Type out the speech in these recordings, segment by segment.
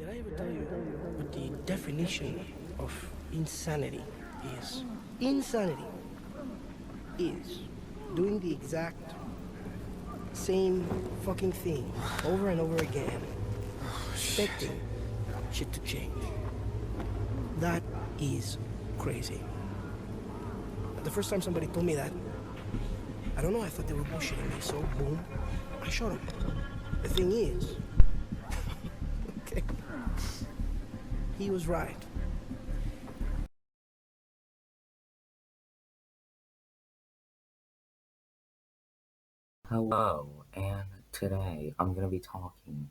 Did I ever tell you what the definition of insanity is? Insanity is doing the exact same fucking thing over and over again, expecting shit to change. That is crazy. The first time somebody told me that, I don't know, I thought they were bullshitting me, so boom, I shot him. The thing is, okay, he was right. Hello, and today I'm going to be talking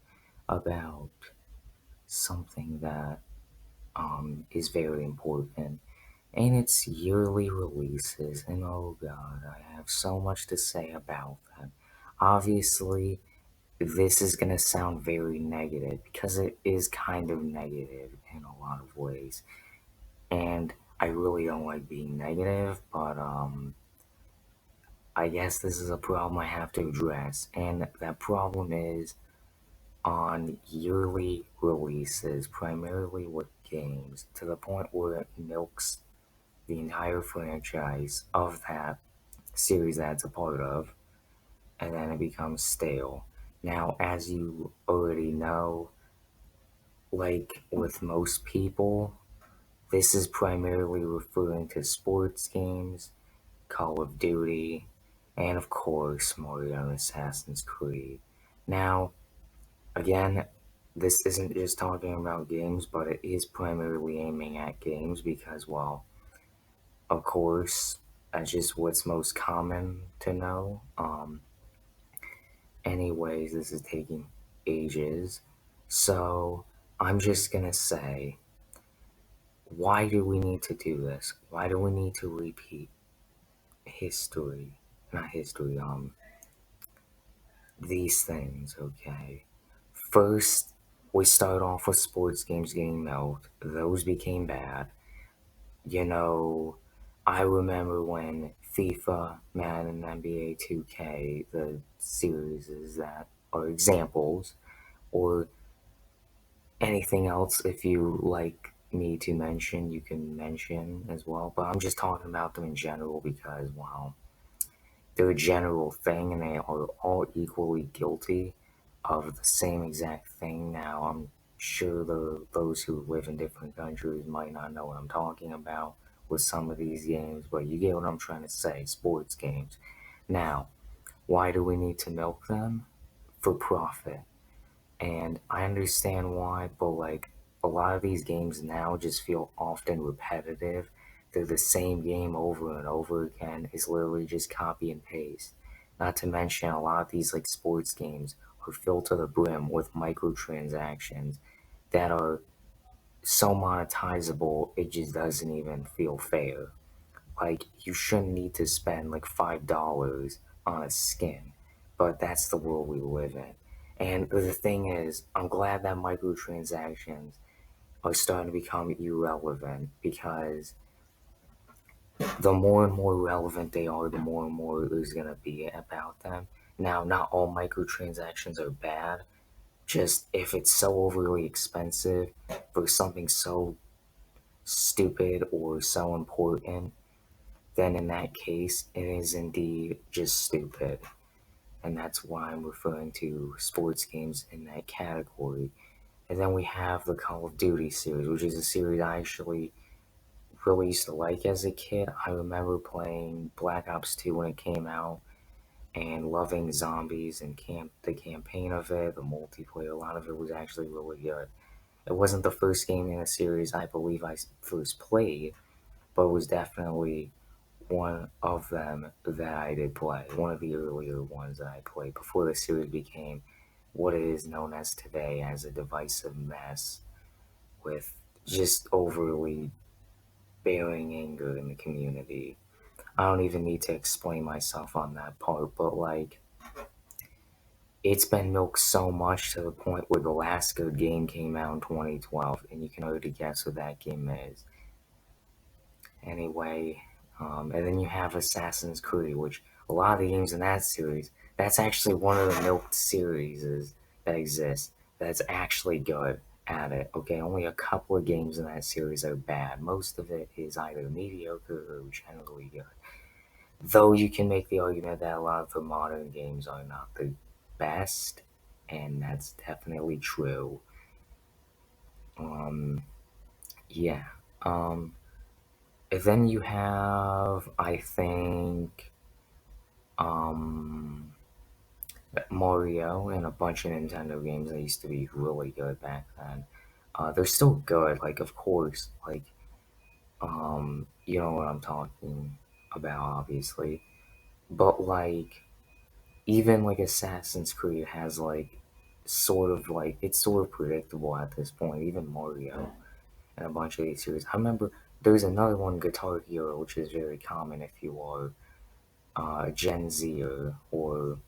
about something that is very important, and it's yearly releases. And oh god, I have so much to say about that. Obviously, this is going to sound very negative because it is kind of negative in a lot of ways, and I really don't like being negative, but I guess this is a problem I have to address, and that problem is on yearly releases, primarily with games, to the point where it milks the entire franchise of that series that it's a part of, and then it becomes stale. Now, as you already know, like with most people, this is primarily referring to sports games, Call of Duty, and of course, Mario and Assassin's Creed. Now, again, this isn't just talking about games, but it is primarily aiming at games because, well, of course, that's just what's most common to know. Anyways, this is taking ages. So, I'm just gonna say, why do we need to do this? Why do we need to repeat history? Not history, these things, okay? First, we start off with sports games getting milked. Those became bad. You know, I remember when FIFA, Madden, NBA 2K, the series that are examples, or anything else if you like me to mention, you can mention as well. But I'm just talking about them in general because, well, they're a general thing and they are all equally guilty of the same exact thing. Now, I'm sure those who live in different countries might not know what I'm talking about with some of these games, but you get what I'm trying to say, sports games. Now, why do we need to milk them? For profit. And I understand why, but like a lot of these games now just feel often repetitive. They're the same game over and over again. It's literally just copy and paste. Not to mention a lot of these like sports games are filled to the brim with microtransactions that are so monetizable it just doesn't even feel fair. Like you shouldn't need to spend like $5 on a skin, but that's the world we live in. And the thing is, I'm glad that microtransactions are starting to become irrelevant because the more and more relevant they are, the more and more there's gonna be about them. Now, not all microtransactions are bad. Just if it's so overly expensive for something so stupid or so important, then in that case, it is indeed just stupid. And that's why I'm referring to sports games in that category. And then we have the Call of Duty series, which is a series I actually really used to like as a kid. I remember playing Black Ops 2 when it came out and loving zombies and the campaign of it, the multiplayer. A lot of it was actually really good. It wasn't the first game in a series I believe I first played, but it was definitely one of them that I did play, one of the earlier ones that I played before the series became what it is known as today as a divisive mess with just overly bearing anger in the community. I don't even need to explain myself on that part, but like, it's been milked so much to the point where the last good game came out in 2012, and you can already guess what that game is. Anyway, and then you have Assassin's Creed, which a lot of the games in that series, that's actually one of the milked series that exists. That's actually good. at it. Okay, only a couple of games in that series are bad. Most of it is either mediocre or generally good. Though you can make the argument that a lot of the modern games are not the best, and that's definitely true. Um, yeah. Um, and then you have, I think, um, Mario and a bunch of Nintendo games that used to be really good back then. They're still good, like, of course, like, you know what I'm talking about, obviously. But, like, even, like, Assassin's Creed has, like, sort of, like, it's sort of predictable at this point, even Mario and a bunch of these series. I remember there's another one, Guitar Hero, which is very common if you are Gen Z or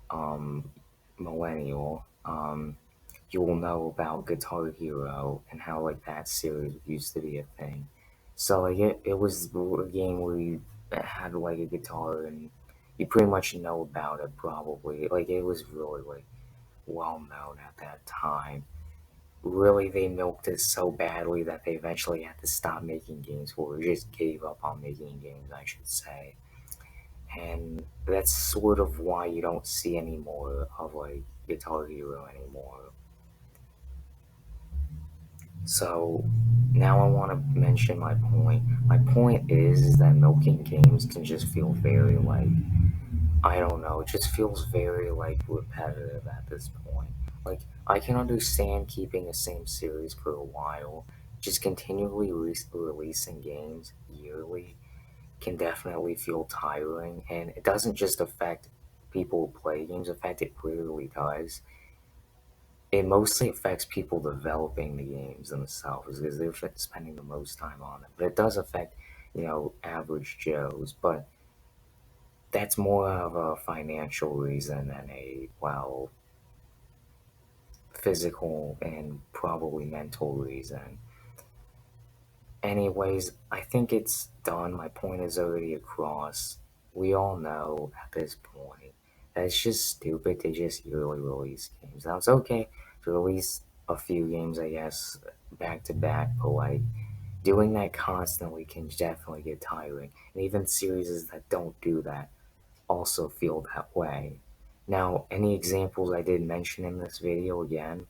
um, millennial, you will know about Guitar Hero and how like that series used to be a thing. So like it was a game where you had like a guitar and you pretty much know about it probably. Like it was really like well known at that time. Really, they milked it so badly that they eventually had to stop making games for it, or just gave up on making games, I should say. And that's sort of why you don't see any more of like Guitar Hero anymore. So now I want to mention my point. My point is that milking games can just feel very like I don't know. It just feels very like repetitive at this point. Like I can understand keeping the same series for a while, just continually releasing games yearly can definitely feel tiring, and it doesn't just affect people who play games. In fact, it clearly does. It mostly affects people developing the games themselves because they're spending the most time on it. But it does affect, average Joes. But that's more of a financial reason than a, well, physical and probably mental reason. Anyways, I think it's done. My point is already across. We all know at this point that it's just stupid to just yearly release games. Now, it's okay to release a few games, I guess, back to back, but like doing that constantly can definitely get tiring. And even series that don't do that also feel that way. Now, any examples I did mention in this video, again,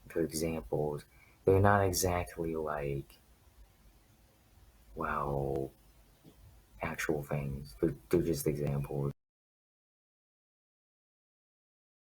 for examples, they're not exactly like, well, actual things. They're just examples.